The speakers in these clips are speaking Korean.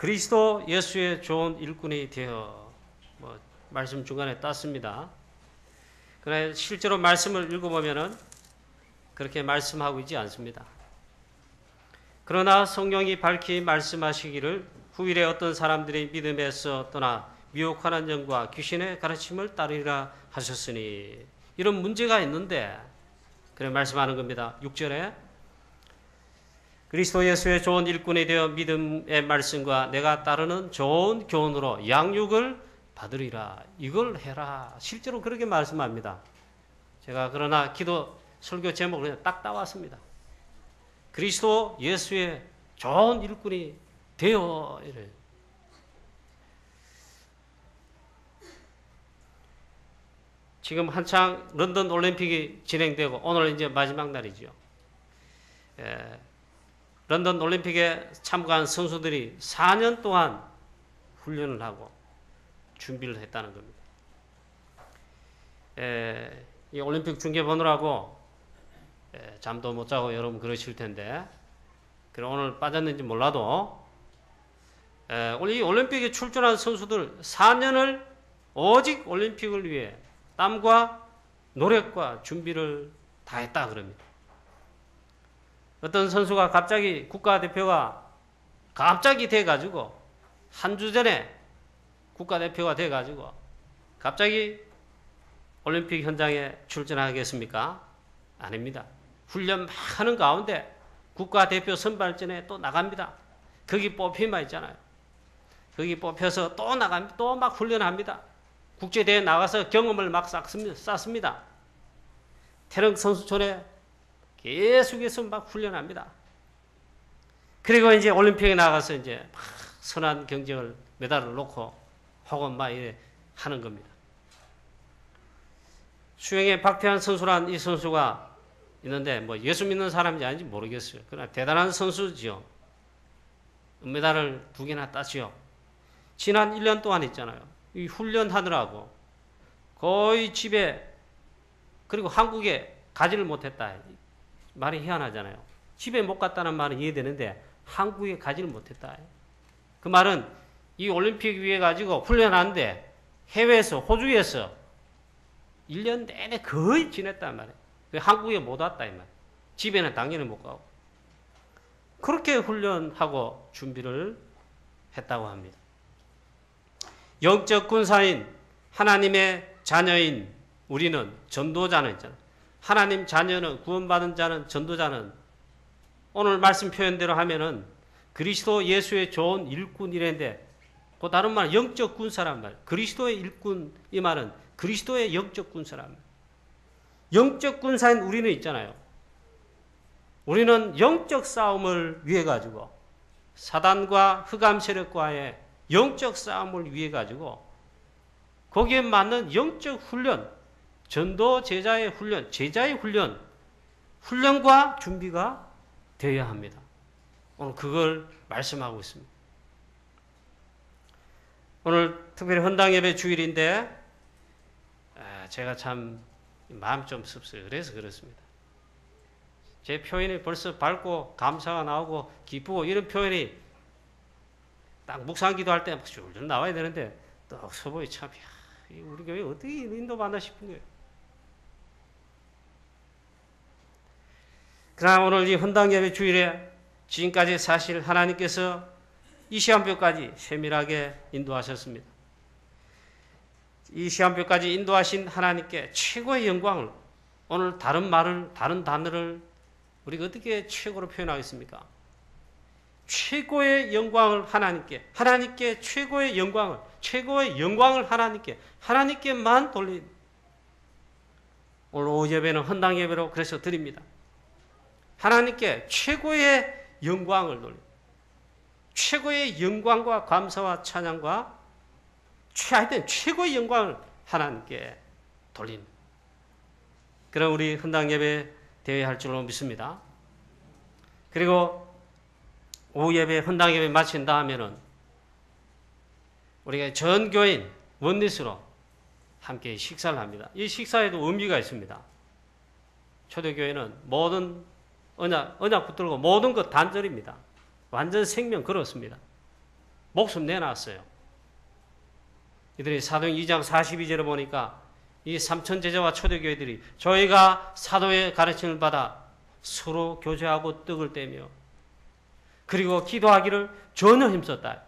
그리스도 예수의 좋은 일꾼이 되어 말씀 중간에 땄습니다. 그러나 실제로 말씀을 읽어보면은 그렇게 말씀하고 있지 않습니다. 그러나 성령이 밝히 말씀하시기를 후일에 어떤 사람들이 믿음에서 떠나 미혹하는 영과 귀신의 가르침을 따르리라 하셨으니, 이런 문제가 있는데 그래 말씀하는 겁니다. 6절에 그리스도 예수의 좋은 일꾼이 되어 믿음의 말씀과 내가 따르는 좋은 교훈으로 양육을 받으리라. 이걸 해라. 실제로 그렇게 말씀합니다. 제가 그러나 기도 설교 제목을 그냥 딱 따왔습니다. 그리스도 예수의 좋은 일꾼이 되어 이래. 지금 한창 런던 올림픽이 진행되고 오늘 이제 마지막 날이죠. 런던 올림픽에 참가한 선수들이 4년 동안 훈련을 하고 준비를 했다는 겁니다. 이 올림픽 중계 보느라고 잠도 못 자고 여러분 그러실 텐데, 그럼 오늘 빠졌는지 몰라도 이 올림픽에 출전한 선수들 4년을 오직 올림픽을 위해 땀과 노력과 준비를 다 했다 그럽니다. 어떤 선수가 갑자기 국가대표가 갑자기 돼가지고 한 주 전에 국가대표가 돼가지고 갑자기 올림픽 현장에 출전하겠습니까? 아닙니다. 훈련 막 하는 가운데 국가대표 선발전에 또 나갑니다. 거기 뽑히면 있잖아요. 거기 뽑혀서 또 나갑니다. 또 막 훈련합니다. 국제대회 나가서 경험을 막 쌓습니다. 태릉 선수촌에 계속해서 막 훈련합니다. 그리고 이제 올림픽에 나가서 이제 막 선한 경쟁을 메달을 놓고 혹은 막 이래 하는 겁니다. 수영의 박태환 선수란 이 선수가 있는데 뭐 예수 믿는 사람인지 아닌지 모르겠어요. 그러나 대단한 선수지요. 은메달을 2개나 땄지요. 지난 1년 동안 있잖아요. 이 훈련하느라고 거의 집에, 그리고 한국에 가지를 못했다. 말이 희한하잖아요. 집에 못 갔다는 말은 이해되는데 한국에 가지를 못했다. 그 말은 이 올림픽 위해 가지고 훈련하는데 해외에서, 호주에서 1년 내내 거의 지냈단 말이에요. 한국에 못 왔다 이 말. 집에는 당연히 못 가고. 그렇게 훈련하고 준비를 했다고 합니다. 영적 군사인 하나님의 자녀인 우리는, 전도자는 있잖아요. 하나님 자녀는, 구원받은 자는, 전도자는 오늘 말씀 표현대로 하면은 그리스도 예수의 좋은 일꾼이랬는데, 그 다른 말은 영적 군사란 말. 그리스도의 일꾼, 이 말은 그리스도의 영적 군사란 말. 영적 군사인 우리는 있잖아요. 우리는 영적 싸움을 위해 가지고 사단과 흑암 세력과의 영적 싸움을 위해 가지고 거기에 맞는 영적 훈련, 전도 제자의 훈련, 제자의 훈련, 훈련과 준비가 되어야 합니다. 오늘 그걸 말씀하고 있습니다. 오늘 특별히 헌당예배 주일인데 제가 참 마음이 좀 씁쓸해요. 그래서 그렇습니다. 제 표현이 벌써 밝고 감사가 나오고 기쁘고 이런 표현이 딱 묵상 기도할 때 막 줄 나와야 되는데 또 서보이 참 우리 교회 어떻게 인도받나 싶은 거예요. 그러나 오늘 이 헌당예배 주일에 지금까지 사실 하나님께서 이 시간표까지 세밀하게 인도하셨습니다. 이 시간표까지 인도하신 하나님께 최고의 영광을, 오늘 다른 말을, 다른 단어를 우리가 어떻게 최고로 표현하겠습니까? 최고의 영광을 하나님께 최고의 영광을 하나님께만 돌린 오늘 오후 예배는 헌당 예배로 그래서 드립니다. 하나님께 최고의 영광을 돌린, 최고의 영광과 감사와 찬양과 하여튼 최고의 영광을 하나님께 돌린 그런 우리 헌당 예배 대회할 줄로 믿습니다. 그리고 오후 예배, 헌당 예배 마친 다음에는 우리가 전 교인 원리스로 함께 식사를 합니다. 이 식사에도 의미가 있습니다. 초대교회는 모든 언약 붙들고 모든 것 단절입니다. 완전 생명 걸었습니다. 목숨 내놨어요. 이들이 사도행 2장 42절에 보니까 이 삼천 제자와 초대교회들이 저희가 사도의 가르침을 받아 서로 교제하고 떡을 떼며 그리고 기도하기를 전혀 힘썼다.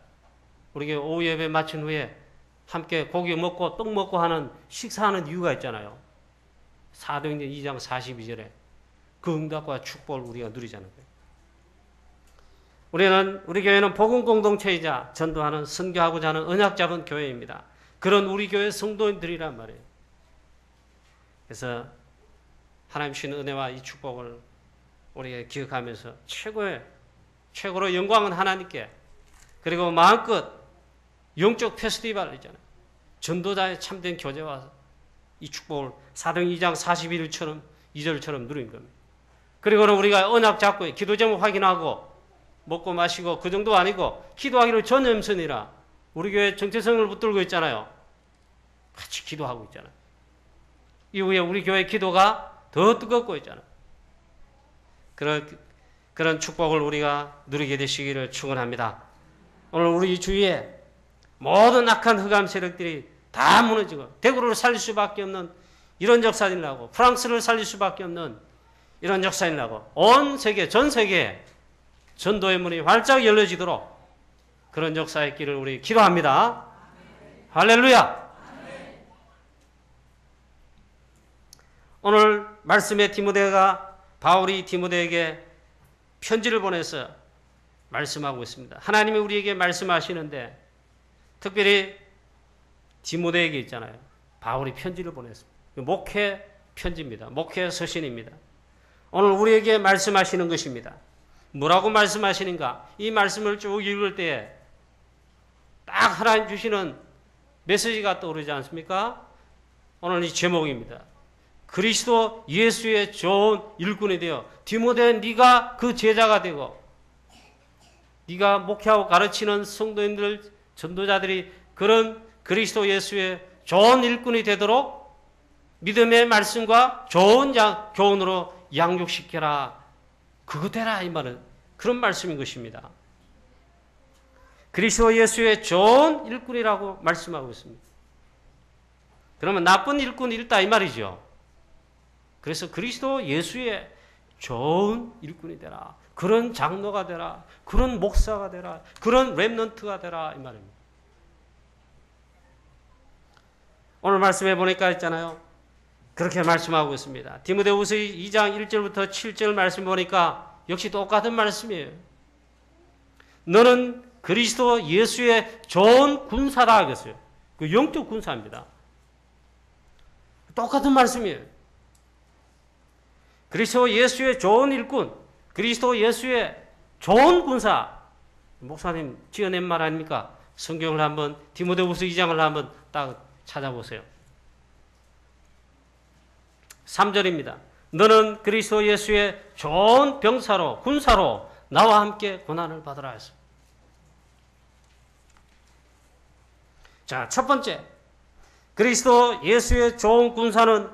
우리 교회 오후 예배 마친 후에 함께 고기 먹고 떡 먹고 하는 식사하는 이유가 있잖아요. 사도행전 2장 42절에 그 응답과 축복을 우리가 누리자는 거예요. 우리 교회는 복음 공동체이자 전도하는 선교하고자 하는 언약 잡은 교회입니다. 그런 우리 교회 성도인들이란 말이에요. 그래서 하나님 주신 은혜와 이 축복을 우리가 기억하면서 최고로 영광은 하나님께, 그리고 마음껏 영적 페스티벌 있잖아요. 전도자의 참된 교제와 이 축복을 사도행 2장 41절처럼 2절처럼 누린 겁니다. 그리고는 우리가 언약 잡고 기도 제목 확인하고 먹고 마시고 그 정도 아니고 기도하기를 전염선이라 우리 교회 정체성을 붙들고 있잖아요. 같이 기도하고 있잖아요. 이후에 우리 교회 기도가 더 뜨겁고 있잖아요. 그런 축복을 우리가 누리게 되시기를 축원합니다. 오늘 우리 주위에 모든 악한 흑암 세력들이 다 무너지고 대구를 살릴 수밖에 없는 이런 역사를 나고 프랑스를 살릴 수밖에 없는 이런 역사를 나고 온 세계, 전 세계에 전도의 문이 활짝 열려지도록 그런 역사의 길을 우리 기도합니다. 할렐루야! 오늘 말씀의 바울이 디모데에게 편지를 보내서 말씀하고 있습니다. 하나님이 우리에게 말씀하시는데 특별히 디모데에게 있잖아요. 바울이 편지를 보냈습니다. 목회 편지입니다. 목회 서신입니다. 오늘 우리에게 말씀하시는 것입니다. 뭐라고 말씀하시는가? 이 말씀을 쭉 읽을 때에 딱 하나님 주시는 메시지가 떠오르지 않습니까? 오늘 이 제목입니다. 그리스도 예수의 좋은 일꾼이 되어 디모데 네가 그 제자가 되고 네가 목회하고 가르치는 성도인들 전도자들이 그런 그리스도 예수의 좋은 일꾼이 되도록 믿음의 말씀과 좋은 교훈으로 양육시켜라. 그거 되라 이 말은 그런 말씀인 것입니다. 그리스도 예수의 좋은 일꾼이라고 말씀하고 있습니다. 그러면 나쁜 일꾼 있다 이 말이죠. 그래서 그리스도 예수의 좋은 일꾼이 되라. 그런 장로가 되라. 그런 목사가 되라. 그런 렘넌트가 되라 이 말입니다. 오늘 말씀해 보니까 있잖아요. 그렇게 말씀하고 있습니다. 디모데후서 2장 1절부터 7절 말씀 보니까 역시 똑같은 말씀이에요. 너는 그리스도 예수의 좋은 군사다 하겠어요. 그 영적 군사입니다. 똑같은 말씀이에요. 그리스도 예수의 좋은 일꾼, 그리스도 예수의 좋은 군사. 목사님 지어낸 말 아닙니까? 성경을 한번 디모데후서 2장을 한번 딱 찾아보세요. 3절입니다. 너는 그리스도 예수의 좋은 병사로 군사로 나와 함께 고난을 받으라 했습니다. 자, 첫 번째 그리스도 예수의 좋은 군사는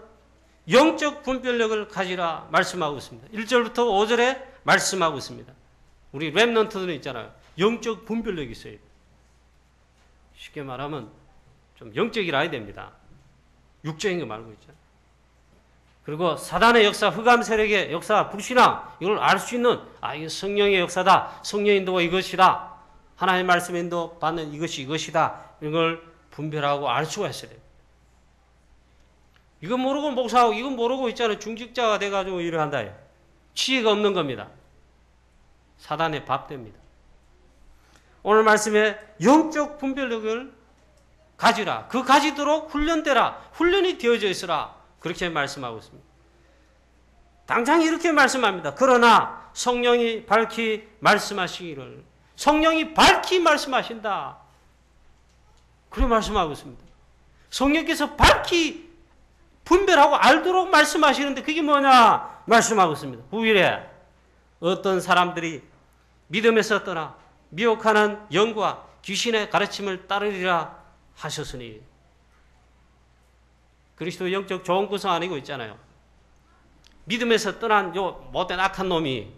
영적 분별력을 가지라 말씀하고 있습니다. 1절부터 5절에 말씀하고 있습니다. 우리 렘넌트들은 있잖아요. 영적 분별력이 있어요. 쉽게 말하면 좀 영적이라 해야 됩니다. 육적인 거 말고 있잖아요. 그리고 사단의 역사, 흑암 세력의 역사, 불신앙 이걸 알 수 있는 이게 성령의 역사다. 성령 인도가 이것이다. 하나님의 말씀 인도 받는 이것이다. 이걸 분별하고 알 수가 있어야 돼요. 이거 모르고 목사하고 이거 모르고 있잖아요. 중직자가 돼가지고 일을 한다. 지혜가 없는 겁니다. 사단의 밥됩니다. 오늘 말씀에 영적 분별력을 가지라. 그 가지도록 훈련되라. 훈련이 되어져 있으라. 그렇게 말씀하고 있습니다. 당장 이렇게 말씀합니다. 그러나 성령이 밝히 말씀하시기를. 성령이 밝히 말씀하신다. 그렇게 말씀하고 있습니다. 성령께서 밝히 분별하고 알도록 말씀하시는데 그게 뭐냐 말씀하고 있습니다. 9일에 어떤 사람들이 믿음에서 떠나 미혹하는 영과 귀신의 가르침을 따르리라 하셨으니 그리스도 영적 좋은 구성 아니고 있잖아요. 믿음에서 떠난 요 못된 악한 놈이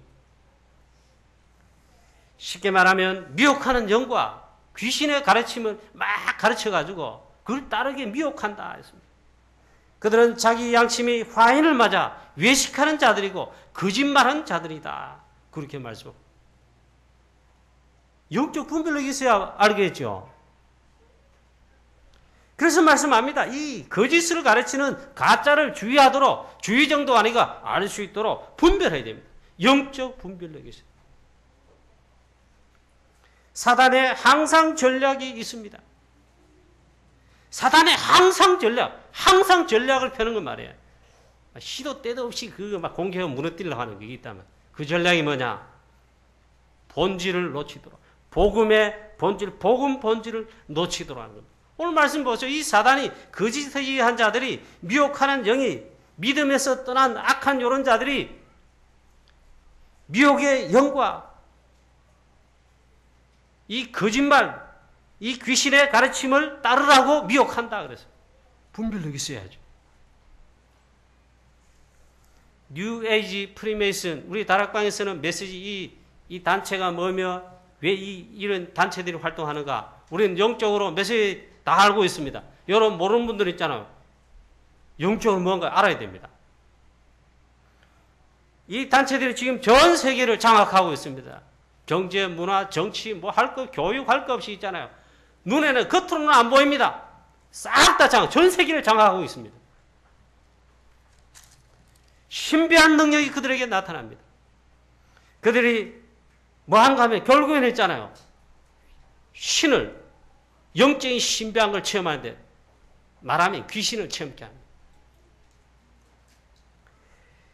쉽게 말하면 미혹하는 영과 귀신의 가르침을 막 가르쳐가지고 그걸 따르게 미혹한다 했습니다. 그들은 자기 양심이 화인을 맞아 외식하는 자들이고 거짓말하는 자들이다. 그렇게 말씀합니다. 영적 분별력이 있어야 알겠죠. 그래서 말씀합니다. 이 거짓을 가르치는 가짜를 주의하도록, 주의 정도 아니가 알 수 있도록 분별해야 됩니다. 영적 분별력이 있어요. 사단의 항상 전략이 있습니다. 사단의 항상 전략을 펴는 건 말이에요. 시도 때도 없이 그거 막 공개하고 무너뜨리려고 하는 게 있다면 그 전략이 뭐냐? 본질을 놓치도록. 복음의 본질, 복음 본질을 놓치도록 하는 겁니다. 오늘 말씀 보세요. 이 사단이 거짓의한 자들이 미혹하는 영이 믿음에서 떠난 악한 요런 자들이 미혹의 영과 이 거짓말, 이 귀신의 가르침을 따르라고 미혹한다 그래서 분별력이 있어야죠. 뉴 에이지 프리메이슨, 우리 다락방에서는 메시지 이 단체가 뭐며 왜 이런 단체들이 활동하는가? 우리는 영적으로 메시지 다 알고 있습니다. 여러분 모르는 분들 있잖아요. 영적으로 뭔가 알아야 됩니다. 이 단체들이 지금 전 세계를 장악하고 있습니다. 경제, 문화, 정치, 뭐 할 것, 교육 할 것 없이 있잖아요. 눈에는 겉으로는 안 보입니다. 싹 다 전 세계를 장악하고 있습니다. 신비한 능력이 그들에게 나타납니다. 그들이 뭐 한가 하면 결국에는 있잖아요. 신을, 영적인 신비한 걸 체험하는데 말하면 귀신을 체험케 합니다.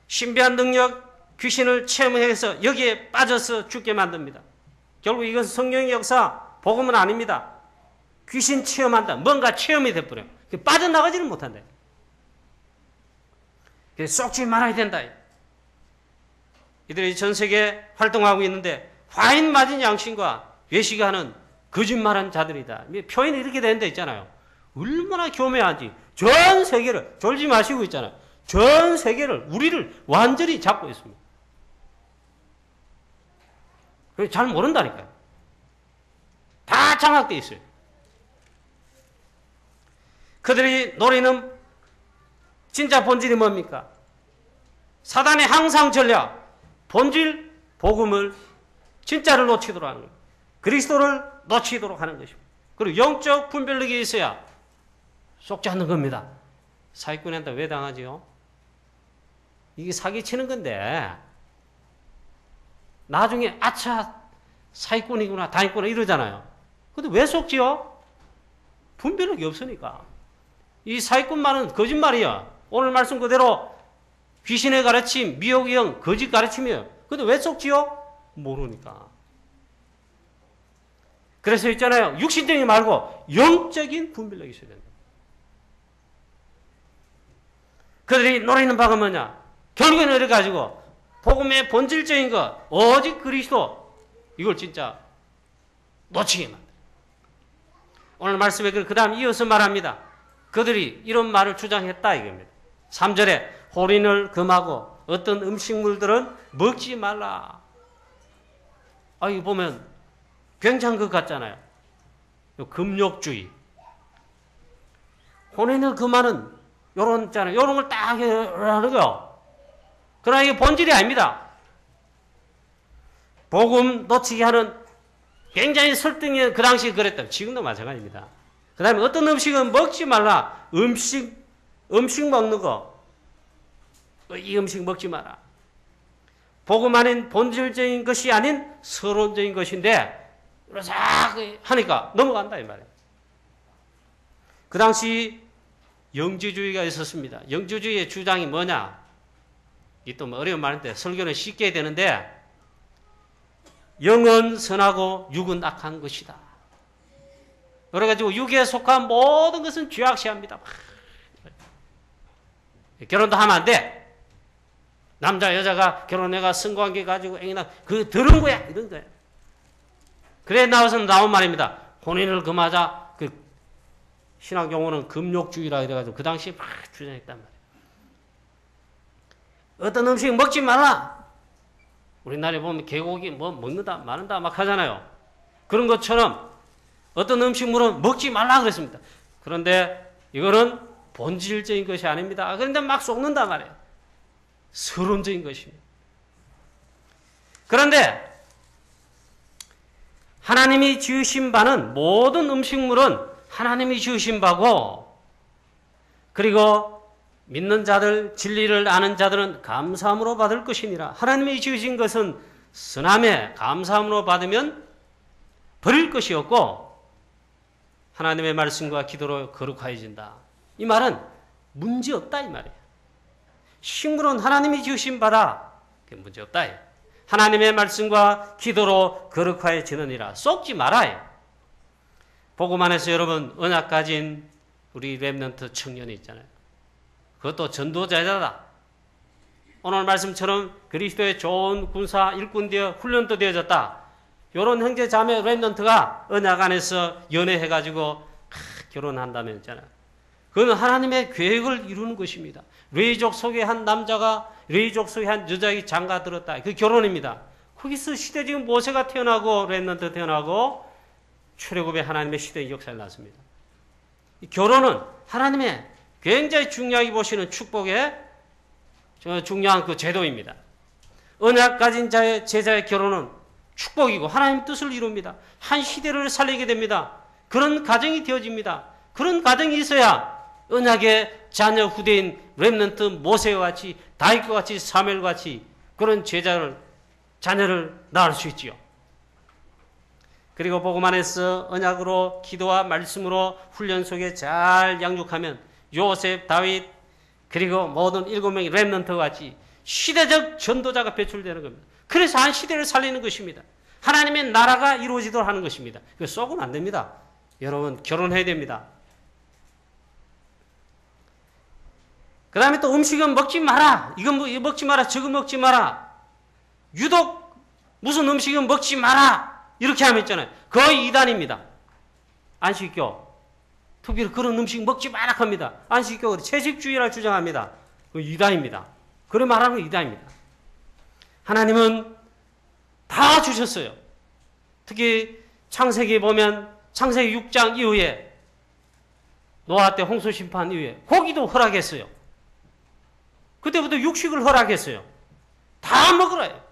신비한 능력, 귀신을 체험해서 여기에 빠져서 죽게 만듭니다. 결국 이것은 성령의 역사, 복음은 아닙니다. 귀신 체험한다. 뭔가 체험이 돼버려요. 빠져나가지는 못한다. 쏙지 말아야 된다. 이들이 전 세계에 활동하고 있는데 화인 맞은 양심과 외식하는 거짓말한 자들이다. 표현이 이렇게 되는 데 있잖아요. 얼마나 교묘한지. 전 세계를 졸지 마시고 있잖아요. 전 세계를 우리를 완전히 잡고 있습니다. 잘 모른다니까요. 다 장악되어 있어요. 그들이 노리는 진짜 본질이 뭡니까? 사단의 항상 전략, 본질, 복음을 진짜를 놓치도록 하는 거예요. 그리스도를 놓치도록 하는 것입니다. 그리고 영적 분별력이 있어야 속지 않는 겁니다. 사기꾼한테 왜 당하지요? 이게 사기치는 건데 나중에 아차 사기꾼이구나 당했구나 이러잖아요. 근데 왜 속지요? 분별력이 없으니까. 이 사기꾼만은 거짓말이야. 오늘 말씀 그대로 귀신의 가르침, 미혹의 영, 거짓 가르침이에요. 근데 왜 속지요? 모르니까. 그래서 있잖아요. 육신적인 말고 영적인 분별력이 있어야 된다. 그들이 노리는 바가 뭐냐? 결국에는 이래 가지고 복음의 본질적인 것, 오직 그리스도, 이걸 진짜 놓치게 만들어요. 오늘 말씀에 그 다음 이어서 말합니다. 그들이 이런 말을 주장했다 이겁니다. 3절에 혼인을 금하고 어떤 음식물들은 먹지 말라. 이거 보면 굉장한 것 같잖아요. 금욕주의. 혼인을 금하는 요런 있잖아요. 요런 걸 딱 하는 거요. 그러나 이게 본질이 아닙니다. 복음 놓치게 하는 굉장히 설득이 그 당시에 그랬다. 지금도 마찬가지입니다. 그 다음에 어떤 음식은 먹지 말라. 음식 먹는 거. 이 음식 먹지 마라. 복음 아닌 본질적인 것이 아닌 서론적인 것인데 싹 하니까 넘어간다 이 말이에요. 그 당시 영지주의가 있었습니다. 영지주의의 주장이 뭐냐? 이 또 어려운 말인데 설교는 쉽게 해야 되는데 영은 선하고 육은 악한 것이다. 그래가지고 육에 속한 모든 것은 죄악시합니다. 결혼도 하면 안 돼. 남자 여자가 결혼해가 성관계 가지고 애기나 그 들은 거야 이런 거야. 그래 나와서 나온 말입니다. 혼인을 금하자. 그 신학 용어는 금욕주의라 이래가지고 그 당시에 막 주장했단 말이에요. 어떤 음식 먹지 말라. 우리나라에 보면 개고기 뭐 먹는다 마는다 막 하잖아요. 그런 것처럼 어떤 음식물은 먹지 말라 그랬습니다. 그런데 이거는 본질적인 것이 아닙니다. 그런데 막 쏟는단 말이에요. 서론적인 것입니다. 그런데 하나님이 지으신 바는 모든 음식물은 하나님이 지으신 바고, 그리고 믿는 자들, 진리를 아는 자들은 감사함으로 받을 것이니라. 하나님이 지으신 것은 선함에 감사함으로 받으면 버릴 것이 없고 하나님의 말씀과 기도로 거룩하여진다. 이 말은 문제 없다 이 말이에요. 식물은 하나님이 지으신 바다. 문제 없다. 하나님의 말씀과 기도로 거룩하여지느니라. 쏟지 말아요. 복음 안에서 여러분 언약 가진 우리 렘넌트 청년이 있잖아요. 그것도 전도자다. 오늘 말씀처럼 그리스도의 좋은 군사 일꾼 되어 훈련도 되어졌다. 이런 형제 자매 렘넌트가 언약 안에서 연애해가지고 결혼한다면 있잖아요. 그건 하나님의 계획을 이루는 것입니다. 레이족 속에 한 남자가 레이족 속에 한 여자에게 장가들었다. 그 결혼입니다. 거기서 시대적인 모세가 태어나고 렘넌트 태어나고 출애굽의 하나님의 시대의 역사를 낳습니다. 이 결혼은 하나님의 굉장히 중요하게 보시는 축복의 중요한 그 제도입니다. 언약 가진 자의 제자의 결혼은 축복이고 하나님 뜻을 이룹니다. 한 시대를 살리게 됩니다. 그런 가정이 되어집니다. 그런 가정이 있어야 언약의 자녀 후대인 렘넌트 모세와 같이 다윗과 같이 사무엘과 같이 그런 자녀를 낳을 수 있지요. 그리고 복음 안에서 언약으로 기도와 말씀으로 훈련 속에 잘 양육하면 요셉, 다윗 그리고 모든 7명의 렘넌트와 같이 시대적 전도자가 배출되는 겁니다. 그래서 한 시대를 살리는 것입니다. 하나님의 나라가 이루어지도록 하는 것입니다. 그거 쏘고는 안 됩니다. 여러분 결혼해야 됩니다. 그 다음에 또 음식은 먹지 마라. 이건 먹지 마라. 저거 먹지 마라. 유독 무슨 음식은 먹지 마라. 이렇게 하면 있잖아요. 거의 이단입니다. 안식교. 특별히 그런 음식 먹지 마라 합니다. 안식교가 채식주의라 주장합니다. 그 이단입니다. 그런 말하는 건 이단입니다. 하나님은 다 주셨어요. 특히 창세기에 보면 창세기 6장 이후에 노아 때 홍수 심판 이후에 고기도 허락했어요. 그때부터 육식을 허락했어요. 다 먹으라요.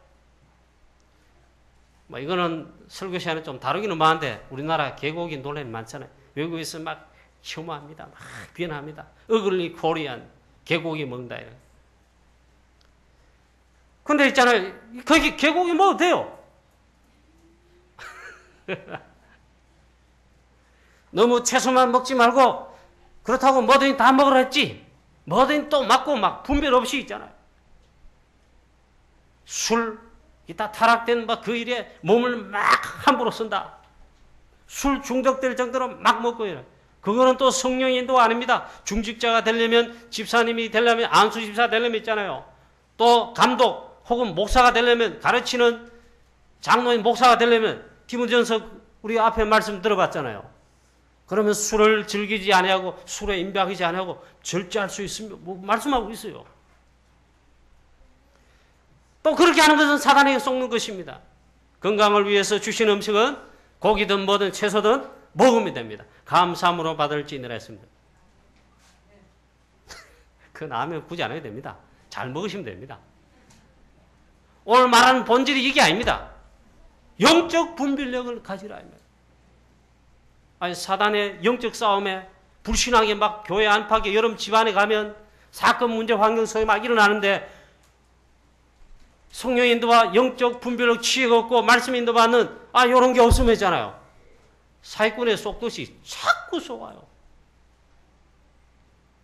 뭐 이거는 설교 시간에 좀 다루기는 많은데 우리나라 개고기 논란이 많잖아요. 외국에서 막 혐오합니다. 막 비난합니다. 어글리 코리안 개고기 먹는다. 근데 있잖아요. 거기 개고기 먹어도 돼요. 너무 채소만 먹지 말고 그렇다고 뭐든지 다 먹으라 했지. 뭐든지 또 맞고 막 분별 없이 있잖아요. 술, 이따 타락된 그 일에 몸을 막 함부로 쓴다. 술 중독될 정도로 막 먹고 이래. 그거는 또 성령의 인도가 아닙니다. 중직자가 되려면 집사님이 되려면 안수 집사 되려면 있잖아요. 또 감독 혹은 목사가 되려면 가르치는 장로인 목사가 되려면 디모데전서 우리 앞에 말씀 들어봤잖아요. 그러면 술을 즐기지 아니하고 술에 임박하지 아니하고 절제할 수 있으면 뭐 말씀하고 있어요. 또 그렇게 하는 것은 사단에게 속는 것입니다. 건강을 위해서 주신 음식은 고기든 뭐든 채소든 먹으면 됩니다. 감사함으로 받을지니라 했습니다. 그 나면 굳이 안 해도 됩니다. 잘 먹으시면 됩니다. 오늘 말하는 본질이 이게 아닙니다. 영적 분별력을 가지라. 아니 사단의 영적 싸움에 불신하게 막 교회 안팎에 여러분 집안에 가면 사건 문제 환경 속에 막 일어나는데 성령 인도와 영적 분별력 취해가 없고 말씀 인도받는 이런 게 없으면 있잖아요. 사기꾼의 속듯이 자꾸 쏘아요.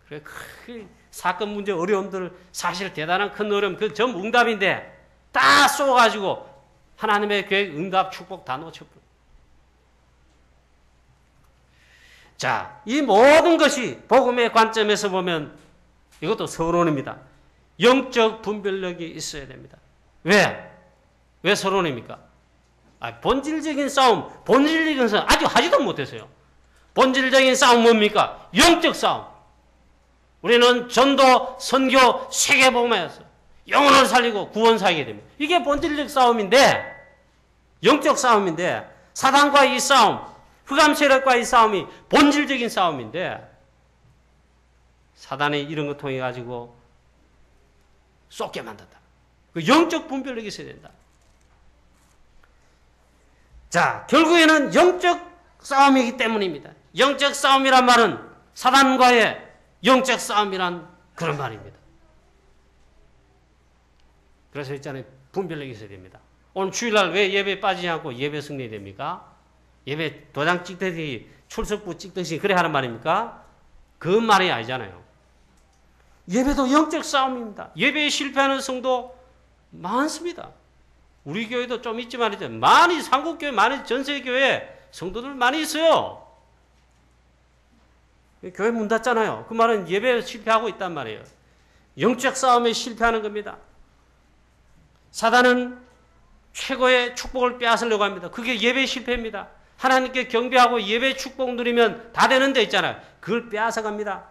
그래 그 사건 문제 어려움들 사실 대단한 큰 어려움 그 전부 응답인데 다 쏘가지고 하나님의 계획 응답 축복 다 놓쳐버려. 자, 이 모든 것이 복음의 관점에서 보면 이것도 서론입니다. 영적 분별력이 있어야 됩니다. 왜? 왜 서론입니까? 본질적인 싸움, 본질적인 싸움 아직 하지도 못했어요. 본질적인 싸움 뭡니까? 영적 싸움. 우리는 전도, 선교, 세계복음에서 영혼을 살리고 구원 살게 됩니다. 이게 본질적 싸움인데, 영적 싸움인데 사단과 이 싸움, 흑암 세력과의 싸움이 본질적인 싸움인데 사단이 이런 거 통해 가지고 쏟게 만든다. 그 영적 분별력이 있어야 된다. 자, 결국에는 영적 싸움이기 때문입니다. 영적 싸움이란 말은 사단과의 영적 싸움이란 그런 말입니다. 그래서 있잖아요. 분별력이 있어야 됩니다. 오늘 주일날 왜 예배에 빠지지 않고 예배 승리됩니까? 예배 도장 찍듯이 출석부 찍듯이 그래 하는 말입니까? 그 말이 아니잖아요. 예배도 영적 싸움입니다. 예배에 실패하는 성도 많습니다. 우리 교회도 좀 있지만 이제 많이 한국교회 많이 전세교회 성도들 많이 있어요. 교회 문 닫잖아요. 그 말은 예배에 실패하고 있단 말이에요. 영적 싸움에 실패하는 겁니다. 사단은 최고의 축복을 빼앗으려고 합니다. 그게 예배 실패입니다. 하나님께 경배하고 예배 축복 누리면 다 되는 데 있잖아요. 그걸 빼앗아갑니다.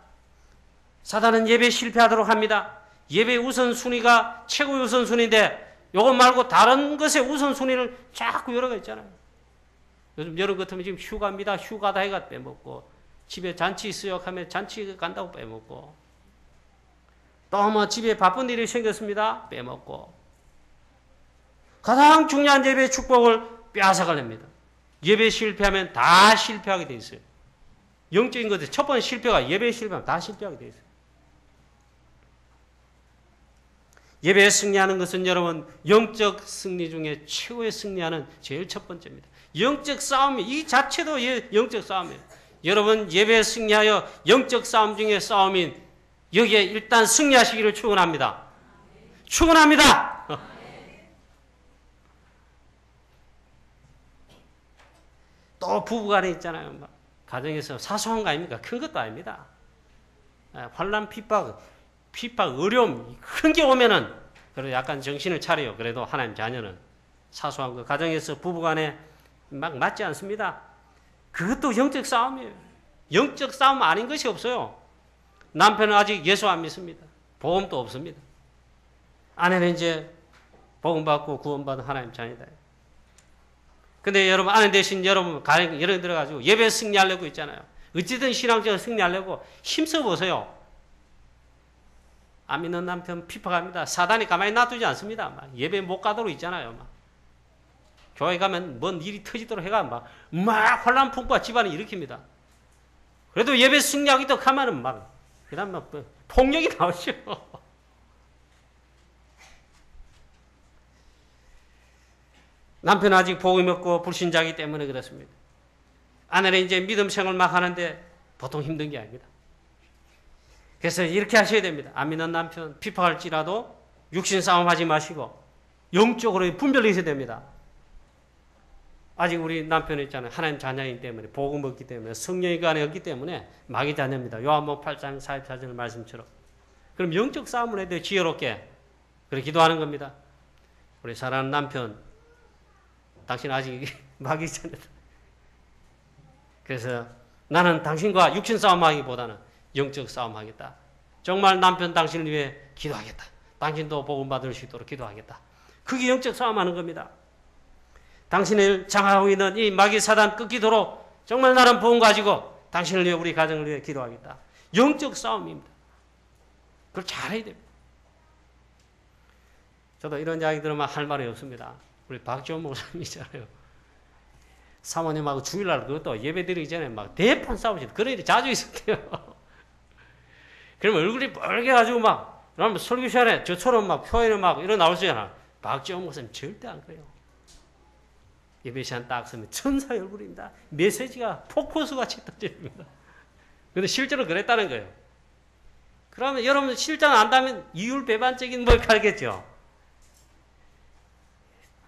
사단은 예배 실패하도록 합니다. 예배 우선순위가 최고 우선순위인데 요거 말고 다른 것의 우선순위를 자꾸 여러 가 있잖아요. 요즘 여름 같으면 지금 휴가입니다. 휴가다 해가 빼먹고 집에 잔치 있어요 하면 잔치 간다고 빼먹고 또 뭐 집에 바쁜 일이 생겼습니다. 빼먹고 가장 중요한 예배의 축복을 빼앗아가렵니다. 예배 실패하면 다 실패하게 돼 있어요. 영적인 것들 첫 번째 실패가 예배 실패하면 다 실패하게 돼 있어요. 예배에 승리하는 것은 여러분 영적 승리 중에 최고의 승리하는 제일 첫 번째입니다. 영적 싸움이 이 자체도 영적 싸움이에요. 여러분 예배에 승리하여 영적 싸움 중에 싸움인 여기에 일단 승리하시기를 축원합니다. 축원합니다. 또 부부간에 있잖아요. 가정에서 사소한 거 아닙니까? 큰 것도 아닙니다. 환난, 핍박, 어려움 큰 게 오면은 그래도 약간 정신을 차려요. 그래도 하나님 자녀는 사소한 거 가정에서 부부간에 막 맞지 않습니다. 그것도 영적 싸움이에요. 영적 싸움 아닌 것이 없어요. 남편은 아직 예수 안 믿습니다. 복음도 없습니다. 아내는 이제 복음 받고 구원받은 하나님 자녀다. 근데 여러분 아내 대신 여러분 가정 예를 들어 가지고 예배 승리하려고 있잖아요. 어찌든 신앙적으로 승리하려고 힘써 보세요. 안 믿는 남편 핍박합니다. 사단이 가만히 놔두지 않습니다. 막 예배 못 가도록 있잖아요. 막 교회 가면 뭔 일이 터지도록 해가 막 환란 풍부와 집안을 일으킵니다. 그래도 예배 승리하기도 가면은 막 그다음 막 폭력이 나오죠. 남편은 아직 복음이 없고 불신자이기 때문에 그렇습니다. 아내는 이제 믿음 생활 막 하는데 보통 힘든 게 아닙니다. 그래서 이렇게 하셔야 됩니다. 안 믿는 남편 핍박할지라도 육신 싸움하지 마시고 영적으로 분별이 있어야 됩니다. 아직 우리 남편이 있잖아요. 하나님 자녀이기 때문에 복음 없기 때문에 성령이 그 안에 없기 때문에 마귀 자녀입니다. 요한복음 8장 44절 말씀처럼. 그럼 영적 싸움을 해도 지혜롭게 그렇게 기도하는 겁니다. 우리 사랑하는 남편 당신 아직 마귀 자녀다. 그래서 나는 당신과 육신 싸움하기보다는 영적 싸움하겠다. 정말 남편 당신을 위해 기도하겠다. 당신도 복음 받을 수 있도록 기도하겠다. 그게 영적 싸움하는 겁니다. 당신을 장악하고 있는 이 마귀 사단 끊기도록 정말 나는 복음 가지고 당신을 위해 우리 가정을 위해 기도하겠다. 영적 싸움입니다. 그걸 잘해야 됩니다. 저도 이런 이야기 들으면 할 말이 없습니다. 우리 박지원 목사님이잖아요. 사모님하고 주일날 그것도 예배 드리기 전에 막 대판 싸우시죠. 그런 일이 자주 있었대요. 그러면 얼굴이 빨개가지고 막, 그러면 설교 시간에 저처럼 막 표현을 막 이런 나오시잖아. 박지원 목사님 절대 안 그래요. 예배 시간 딱 서면 천사의 얼굴입니다. 메시지가 폭포수 같이 터집니다. 근데 실제로 그랬다는 거예요. 그러면 여러분 실장 안다면 이율배반적인 뭘 갈겠죠.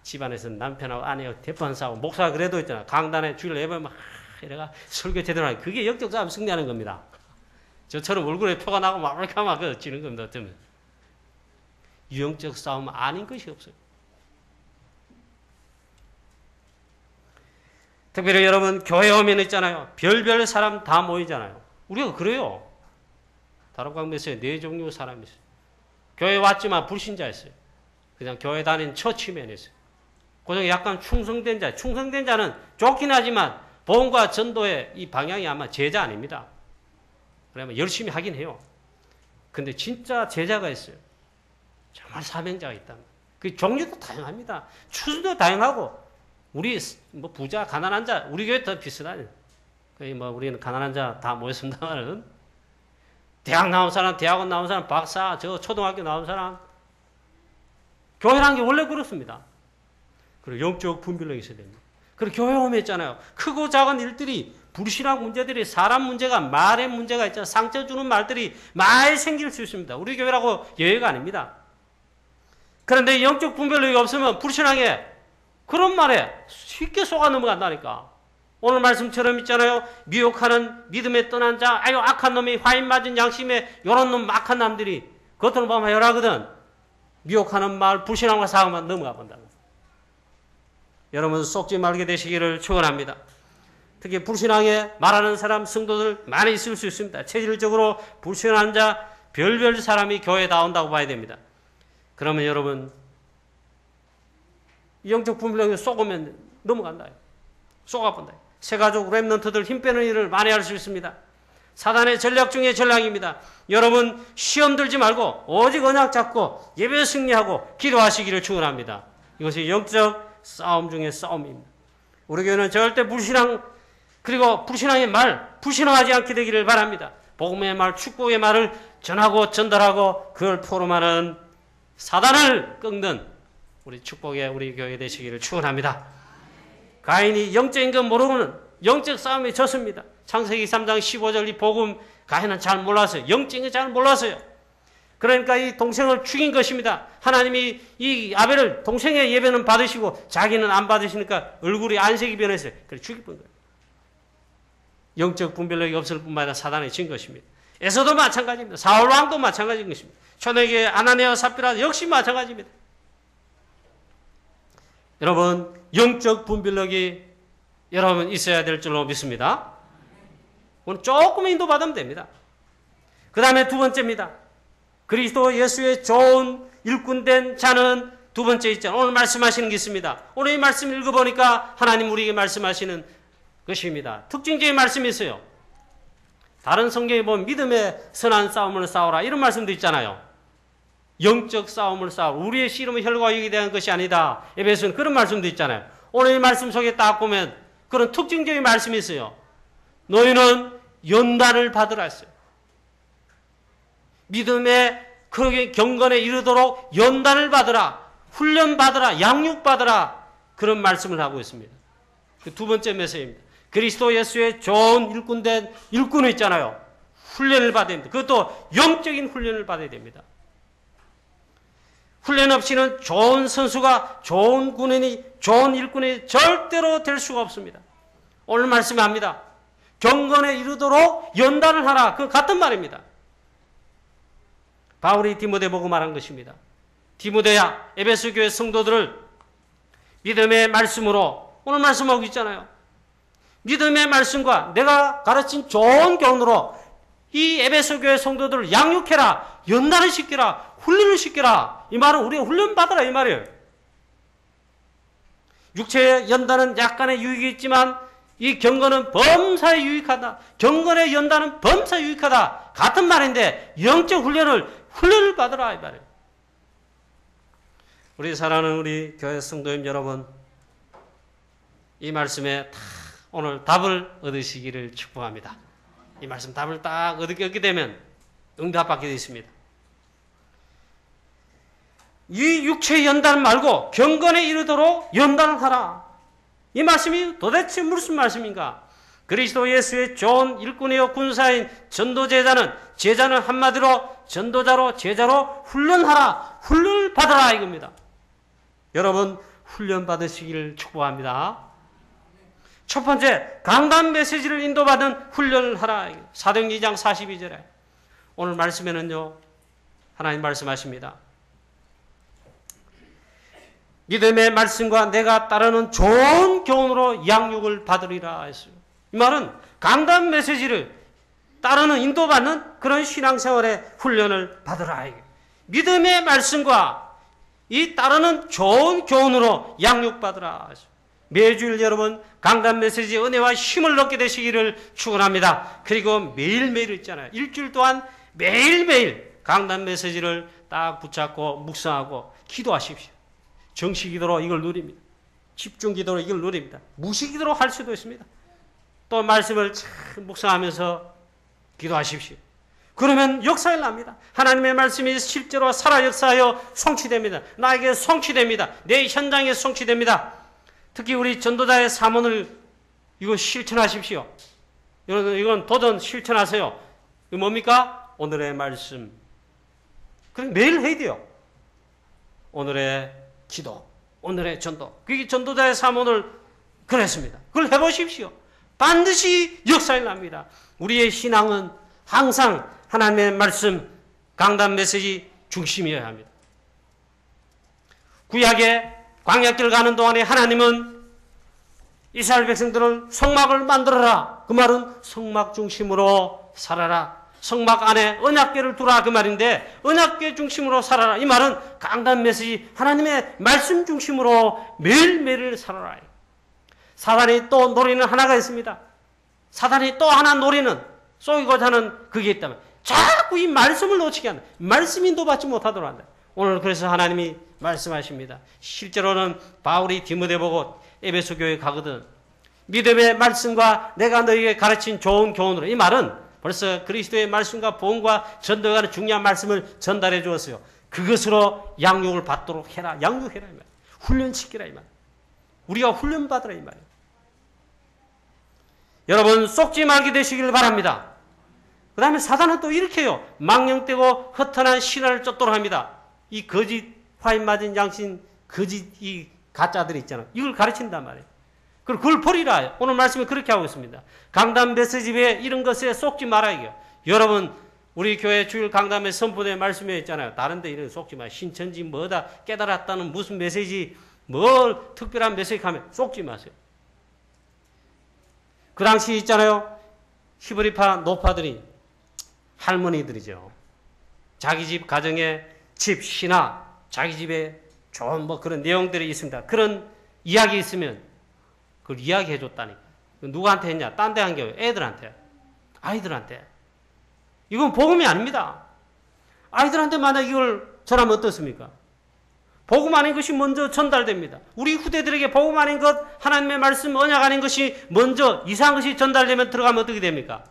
집안에서 남편하고 아내하고 대판 싸우고 목사가 그래도 있잖아. 강단에 주일 예배 막 이래가 설교 제대로 하니 그게 영적 싸움 승리하는 겁니다. 저처럼 얼굴에 표가 나고 막 이렇게 하면 그 지는 겁니다. 어쩌면 영적 싸움 아닌 것이 없어요. 특별히 여러분 교회 오면 있잖아요. 별별 사람 다 모이잖아요. 우리가 그래요. 다른 광배에서 네 종류 사람이 있어요. 교회 왔지만 불신자였어요. 그냥 교회 다닌 처치면 있어요. 그중에 약간 충성된 자는 좋긴 하지만 복음과 전도의 이 방향이 아마 제자 아닙니다. 그러면 열심히 하긴 해요. 근데 진짜 제자가 있어요. 정말 사명자가 있다. 그 종류도 다양합니다. 추수도 다양하고, 우리 뭐 부자, 가난한 자, 우리 교회 더 비슷하죠. 뭐 우리는 가난한 자 다 모였습니다만은, 대학 나온 사람, 대학원 나온 사람, 박사, 저 초등학교 나온 사람, 교회라는 게 원래 그렇습니다. 그리고 영적 분별력이 있어야 됩니다. 그리고 교회 오면 있잖아요. 크고 작은 일들이, 불신앙 문제들이, 사람 문제가, 말의 문제가 있잖아요. 상처 주는 말들이 많이 생길 수 있습니다. 우리 교회라고 예외가 아닙니다. 그런데 영적 분별력이 없으면 불신앙에 그런 말에 쉽게 속아 넘어간다니까. 오늘 말씀처럼 있잖아요. 미혹하는 믿음에 떠난 자, 아유 악한 놈이 화인 맞은 양심에 요런 놈 악한 남들이 겉으로 보면 열하거든. 미혹하는 말, 불신앙과 사고만 넘어가 본다. 여러분 속지 말게 되시기를 축원합니다. 특히 불신앙에 말하는 사람, 성도들 많이 있을 수 있습니다. 체질적으로 불신한 자, 별별 사람이 교회에 나온다고 봐야 됩니다. 그러면 여러분 영적 분별력에 쏘으면 넘어간다. 쏘아본다. 새가족 렘넌트들 힘 빼는 일을 많이 할 수 있습니다. 사단의 전략 중에 전략입니다. 여러분 시험 들지 말고 오직 언약 잡고 예배 승리하고 기도하시기를 축원합니다. 이것이 영적 싸움 중에 싸움입니다. 우리 교회는 절대 불신앙, 그리고 불신앙의 말, 불신앙하지 않게 되기를 바랍니다. 복음의 말, 축복의 말을 전하고 전달하고 그걸 포럼하는 사단을 꺾는 우리 축복의 우리 교회 되시기를 축원합니다. 가인이 영적인 것 모르고는 영적 싸움에 졌습니다. 창세기 3장 15절 이 복음 가인은 잘 몰랐어요. 영적인 거 잘 몰랐어요. 그러니까 이 동생을 죽인 것입니다. 하나님이 이 아벨을 동생의 예배는 받으시고 자기는 안 받으시니까 얼굴이 안색이 변했어요. 그래서 죽여본 거예요. 영적 분별력이 없을 뿐만 아니라 사단이 진 것입니다. 에서도 마찬가지입니다. 사울 왕도 마찬가지인 것입니다. 초대교회 아나니아와 삽비라 역시 마찬가지입니다. 여러분 영적 분별력이 여러분 있어야 될 줄로 믿습니다. 오늘 조금 인도받으면 됩니다. 그 다음에 두 번째입니다. 그리스도 예수의 좋은 일꾼된 자는 두 번째 있잖아요. 오늘 말씀하시는 게 있습니다. 오늘 이 말씀 읽어보니까 하나님 우리에게 말씀하시는 것입니다. 특징적인 말씀이 있어요. 다른 성경에 보면 믿음의 선한 싸움을 싸우라 이런 말씀도 있잖아요. 영적 싸움을 싸우라. 우리의 씨름은 혈과 육에 대한 것이 아니다. 에베소는 그런 말씀도 있잖아요. 오늘 이 말씀 속에 딱 보면 그런 특징적인 말씀이 있어요. 너희는 연단을 받으라 했어요. 믿음의 그러게 경건에 이르도록 연단을 받으라, 훈련 받으라, 양육 받으라 그런 말씀을 하고 있습니다. 그 두 번째 메시지입니다. 그리스도 예수의 좋은 일꾼된 일꾼이 있잖아요. 훈련을 받아야 됩니다. 그것도 영적인 훈련을 받아야 됩니다. 훈련 없이는 좋은 선수가, 좋은 군인이, 좋은 일꾼이 절대로 될 수가 없습니다. 오늘 말씀합니다. 경건에 이르도록 연단을 하라. 그 같은 말입니다. 바울이 디모데 보고 말한 것입니다. 디모데야, 에베소 교회 성도들을 믿음의 말씀으로, 오늘 말씀하고 있잖아요. 믿음의 말씀과 내가 가르친 좋은 교훈으로 이 에베소 교회 성도들을 양육해라, 연단을 시키라, 훈련을 시키라. 이 말은 우리가 훈련 받으라 이 말이에요. 육체의 연단은 약간의 유익이 있지만 이 경건은 범사에 유익하다. 경건의 연단은 범사에 유익하다. 같은 말인데 영적 훈련을 받으라 이 말이에요. 우리 사랑하는 우리 교회 성도님 여러분, 이 말씀에 다 오늘 답을 얻으시기를 축복합니다. 이 말씀 답을 딱 얻게 되면 응답받게 되어 있습니다. 이 육체의 연단 말고 경건에 이르도록 연단을 하라. 이 말씀이 도대체 무슨 말씀인가? 그리스도 예수의 좋은 일꾼이요 군사인 전도제자는, 제자는 한마디로 전도자로 제자로 훈련하라, 훈련을 받아라 이겁니다. 여러분 훈련 받으시기를 축복합니다. 첫 번째, 강단 메시지를 인도받은 훈련을 하라. 사도행전 2장 42절에 오늘 말씀에는요 하나님 말씀하십니다. 믿음의 말씀과 내가 따르는 좋은 교훈으로 양육을 받으리라 했어요. 이 말은 강단 메시지를 따르는 인도받는 그런 신앙생활의 훈련을 받으라. 믿음의 말씀과 이 따르는 좋은 교훈으로 양육받으라 했어요. 매주일 여러분 강단 메시지 은혜와 힘을 얻게 되시기를 축원합니다. 그리고 매일매일 있잖아요. 일주일 동안 매일매일 강단 메시지를 딱 붙잡고 묵상하고 기도하십시오. 정시기도로 이걸 누립니다. 집중기도로 이걸 누립니다. 무시기도로 할 수도 있습니다. 또 말씀을 참 묵상하면서 기도하십시오. 그러면 역사가 납니다. 하나님의 말씀이 실제로 살아 역사하여 성취됩니다. 나에게 성취됩니다. 내 현장에 성취됩니다. 특히 우리 전도자의 사문을 이거 실천하십시오. 이건 도전 실천하세요. 이거 뭡니까? 오늘의 말씀. 그럼 매일 해야 돼요. 오늘의 기도, 오늘의 전도. 그게 전도자의 사문을 그랬습니다. 그걸 해보십시오. 반드시 역사가 납니다. 우리의 신앙은 항상 하나님의 말씀, 강단 메시지 중심이어야 합니다. 구약의 광야길 가는 동안에 하나님은 이스라엘 백성들을 성막을 만들어라. 그 말은 성막 중심으로 살아라. 성막 안에 언약궤를 두라. 그 말인데 언약궤 중심으로 살아라. 이 말은 강단 메시지 하나님의 말씀 중심으로 매일매일 살아라. 사단이 또 노리는 하나가 있습니다. 사단이 또 하나 노리는 쏘이고자 하는 그게 있다면 자꾸 이 말씀을 놓치게 한다. 말씀 인도받지 못하도록 한다. 오늘 그래서 하나님이 말씀하십니다. 실제로는 바울이 디모데 보고 에베소 교회에 가거든. 믿음의 말씀과 내가 너희에게 가르친 좋은 교훈으로. 이 말은 벌써 그리스도의 말씀과 복음과 전도에 관한 중요한 말씀을 전달해 주었어요. 그것으로 양육을 받도록 해라. 양육해라 이 말. 훈련시키라 이 말. 우리가 훈련받으라 이 말이에요. 여러분 속지 말게 되시길 바랍니다. 그 다음에 사단은 또 이렇게 해요. 망령되고 허탄한 신화를 쫓도록 합니다. 이 거짓 화인 맞은 양신 거짓 이 가짜들이 있잖아요. 이걸 가르친단 말이에요. 그리고 그걸 버리라. 오늘 말씀에 그렇게 하고 있습니다. 강단 메시지에 이런 것에 속지 마라 이게요. 여러분 우리 교회 주일 강단에 선포된 말씀에 있잖아요. 다른 데 이런 속지 마요. 신천지 뭐다 깨달았다는 무슨 메시지 뭘 특별한 메시지 하면 속지 마세요. 그 당시 있잖아요. 히브리파 노파들이 할머니들이죠. 자기 집 가정에 집 신화 자기 집에 좋은 뭐 그런 내용들이 있습니다. 그런 이야기 있으면 그걸 이야기해 줬다니까. 누구한테 했냐? 딴 데 한 게 애들한테. 아이들한테. 이건 복음이 아닙니다. 아이들한테 만약 이걸 전하면 어떻습니까? 복음 아닌 것이 먼저 전달됩니다. 우리 후대들에게 복음 아닌 것, 하나님의 말씀, 언약 아닌 것이 먼저 이상한 것이 전달되면 들어가면 어떻게 됩니까?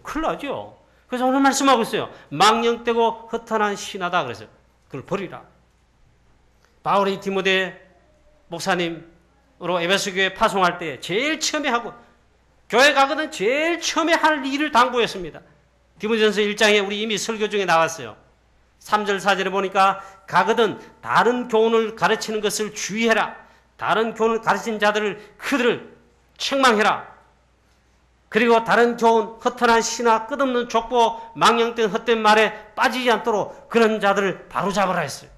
큰일 나죠. 그래서 오늘 말씀하고 있어요. 망령되고 허탄한 신하다 그래서 그걸 버리라. 바울이 디모데 목사님으로 에베소 교회 파송할 때 제일 처음에 하고 교회 가거든 제일 처음에 할 일을 당부했습니다. 디모데전서 1장에 우리 이미 설교 중에 나왔어요. 3절 4절에 보니까 가거든 다른 교훈을 가르치는 것을 주의해라. 다른 교훈을 가르친 자들을 그들을 책망해라. 그리고 다른 교훈, 허탄한 신화, 끝없는 족보, 망령된 헛된 말에 빠지지 않도록 그런 자들을 바로잡으라 했어요.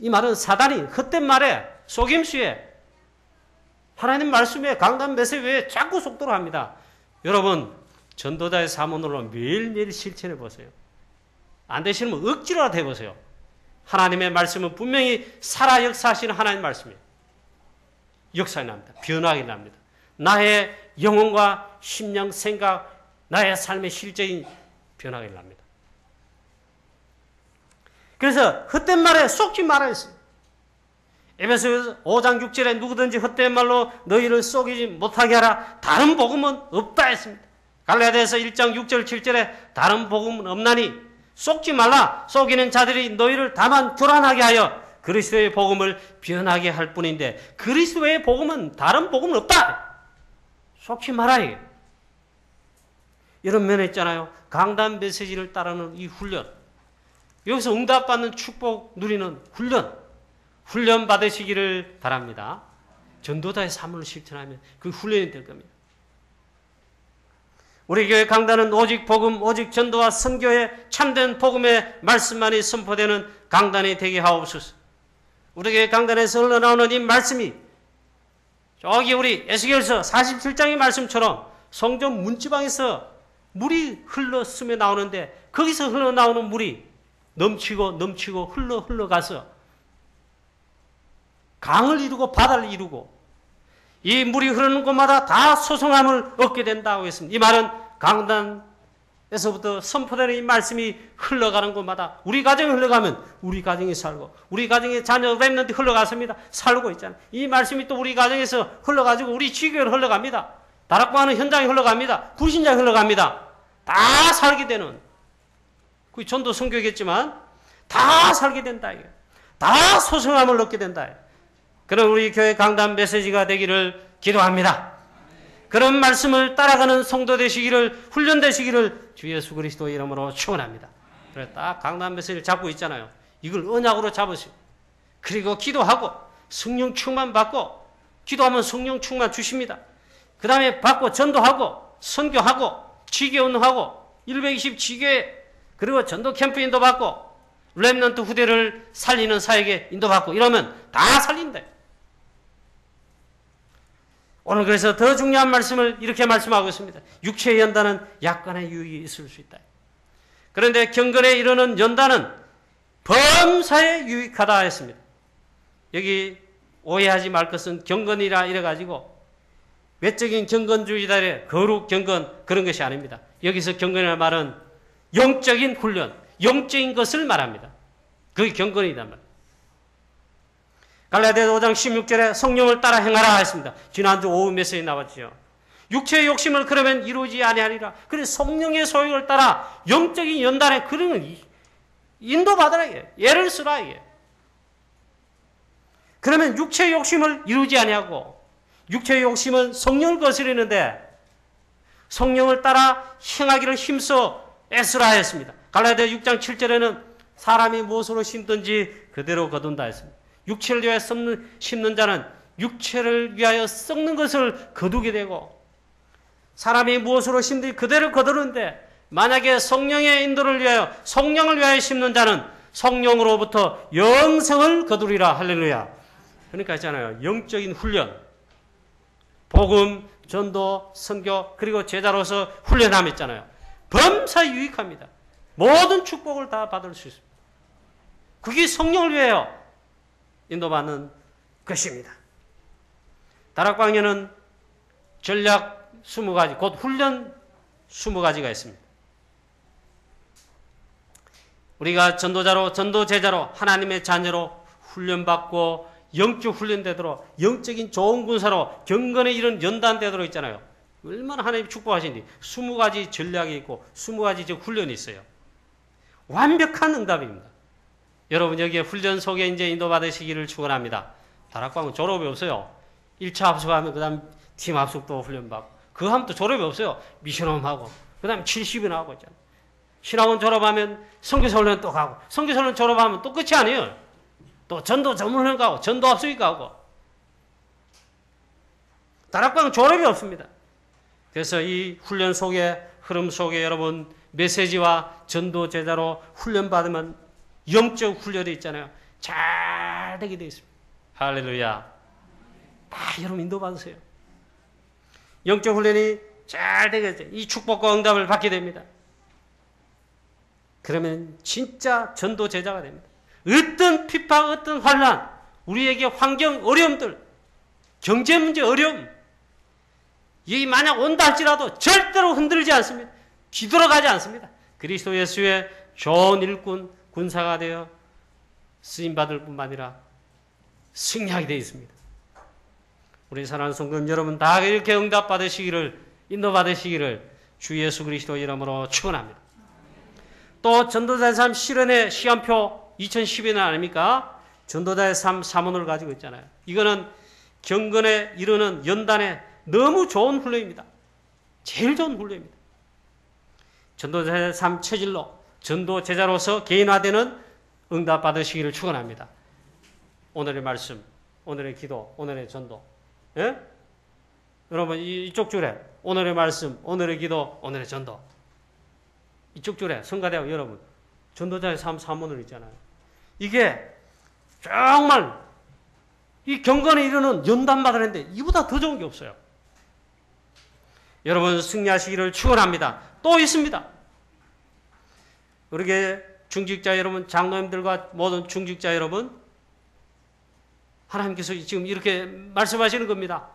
이 말은 사단이 헛된 말에 속임수에 하나님 말씀에 강단 메시지에 자꾸 속도를 합니다. 여러분 전도자의 사문으로 매일매일 실천해 보세요. 안 되시면 억지로라도 해보세요. 하나님의 말씀은 분명히 살아 역사하시는 하나님의 말씀이에요. 역사가 납니다. 변화가 납니다. 나의 영혼과 심령, 생각, 나의 삶의 실제인 변화가 납니다. 그래서 헛된 말에 속지 말아야 했어요. 에베소서 5장 6절에 누구든지 헛된 말로 너희를 속이지 못하게 하라. 다른 복음은 없다 했습니다. 갈라디아서 1장 6절 7절에 다른 복음은 없나니 속지 말라. 속이는 자들이 너희를 다만 교란하게 하여 그리스도의 복음을 변하게 할 뿐인데 그리스도의 복음은 다른 복음은 없다. 속지 말아요. 이런 면에 있잖아요. 강단 메시지를 따르는 이 훈련. 여기서 응답받는 축복 누리는 훈련 받으시기를 바랍니다. 전도자의 삶을 실천하면 그 훈련이 될 겁니다. 우리 교회 강단은 오직 복음, 오직 전도와 선교의 참된 복음의 말씀만이 선포되는 강단이 되게 하옵소서. 우리 교회 강단에서 흘러나오는 이 말씀이 저기 우리 에스겔서 47장의 말씀처럼 성전 문지방에서 물이 흘러스며 나오는데 거기서 흘러나오는 물이 넘치고 흘러가서 강을 이루고 바다를 이루고 이 물이 흐르는 곳마다 다 소성함을 얻게 된다고 했습니다. 이 말은 강단에서부터 선포되는 이 말씀이 흘러가는 곳마다 우리 가정이 흘러가면 우리 가정이 살고 우리 가정의 자녀 랩런트 흘러갔습니다. 살고 있잖아요. 이 말씀이 또 우리 가정에서 흘러가지고 우리 지교회로 흘러갑니다. 다락방하는 현장에 흘러갑니다. 불신자에 흘러갑니다. 다 살게 되는 그 전도 성교겠지만 다 살게 된다. 다 소성함을 얻게 된다. 그런 우리 교회 강단 메시지가 되기를 기도합니다. 그런 말씀을 따라가는 성도 되시기를 훈련되시기를 주 예수 그리스도 이름으로 축원합니다. 그래 딱 강단 메시지를 잡고 있잖아요. 이걸 언약으로 잡으시고 그리고 기도하고 성령 충만 받고 기도하면 성령 충만 주십니다. 그 다음에 받고 전도하고 선교하고 지교운동하고 120 지교회 그리고 전도 캠프 인도받고 렘넌트 후대를 살리는 사역에 인도받고 이러면 다 살린다. 오늘 그래서 더 중요한 말씀을 이렇게 말씀하고 있습니다. 육체의 연단은 약간의 유익이 있을 수 있다. 그런데 경건에 이르는 연단은 범사에 유익하다 했습니다. 여기 오해하지 말 것은 경건이라 이래가지고 외적인 경건주의자의 거룩 경건 그런 것이 아닙니다. 여기서 경건이라는 말은 영적인 훈련, 영적인 것을 말합니다. 그게 경건이란 말입니다. 갈라디아서 5장 16절에 성령을 따라 행하라 했습니다. 지난주 오후 메시지 나왔죠. 육체의 욕심을 그러면 이루지 아니하리라. 그래서 성령의 소욕을 따라 영적인 연단에 그런 인도받으라. 예를 쓰라. 그러면 육체의 욕심을 이루지 아니하고 육체의 욕심은 성령을 거스리는데 성령을 따라 행하기를 힘써 애쓰라 했습니다. 갈라디아 6장 7절에는 사람이 무엇으로 심든지 그대로 거둔다 했습니다. 육체를 위하여 심는 자는 육체를 위하여 썩는 것을 거두게 되고 사람이 무엇으로 심든지 그대로 거두는데 만약에 성령의 인도를 위하여 성령을 위하여 심는 자는 성령으로부터 영생을 거두리라. 할렐루야. 그러니까 있잖아요. 영적인 훈련, 복음, 전도, 선교 그리고 제자로서 훈련함 있잖아요. 범사에 유익합니다. 모든 축복을 다 받을 수 있습니다. 그게 성령을 위하여 인도받는 것입니다. 다락방에는 전략 20가지, 곧 훈련 20가지가 있습니다. 우리가 전도자로, 전도제자로, 하나님의 자녀로 훈련받고 영적 훈련되도록 영적인 좋은 군사로 경건에 이른 연단되도록 있잖아요. 얼마나 하나님 축복하시니 20가지 전략이 있고 20가지 훈련이 있어요. 완벽한 응답입니다. 여러분 여기에 훈련 속에 이제 인도받으시기를 축원합니다. 다락방은 졸업이 없어요. 1차 합숙하면 그 다음 팀 합숙도 훈련받고 그 하면 또 졸업이 없어요. 미션홈 하고 그 다음에 70이나 하고 있잖아요. 신학원 졸업하면 선교사 훈련 또 가고 선교사 훈련 졸업하면 또 끝이 아니에요. 또 전도 전문훈련 가고 전도 합숙이 가고 다락방은 졸업이 없습니다. 그래서 이 훈련 속에 흐름 속에 여러분 메시지와 전도 제자로 훈련받으면 영적 훈련이 있잖아요. 잘 되게 되어 있습니다. 할렐루야. 다 여러분 인도받으세요. 영적 훈련이 잘 되겠죠. 이 축복과 응답을 받게 됩니다. 그러면 진짜 전도 제자가 됩니다. 어떤 핍박, 어떤 환난, 우리에게 환경, 어려움들, 경제 문제, 어려움, 이 만약 온다 할지라도 절대로 흔들지 않습니다. 뒤돌아가지 않습니다. 그리스도 예수의 좋은 일꾼, 군사가 되어 쓰임받을 뿐만 아니라 승리하게 되어 있습니다. 우리 사랑하는 성도님 여러분 다 이렇게 응답받으시기를 인도받으시기를 주 예수 그리스도 이름으로 축원합니다. 또 전도자의 삶 실현의 시간표 2012년 아닙니까? 전도자의 삶 사문을 가지고 있잖아요. 이거는 경건에 이르는 연단에 너무 좋은 훈련입니다. 제일 좋은 훈련입니다. 전도자의 삶 체질로 전도 제자로서 개인화되는 응답 받으시기를 축원합니다. 오늘의 말씀, 오늘의 기도, 오늘의 전도. 예? 여러분 이쪽 줄에 오늘의 말씀, 오늘의 기도, 오늘의 전도. 이쪽 줄에 성가대학 여러분 전도자의 삶 사문을 있잖아요. 이게 정말 이 경건에 이르는 연단 받으는데 이보다 더 좋은 게 없어요. 여러분 승리하시기를 축원합니다. 또 있습니다. 우리 중직자 여러분, 장로님들과 모든 중직자 여러분, 하나님께서 지금 이렇게 말씀하시는 겁니다.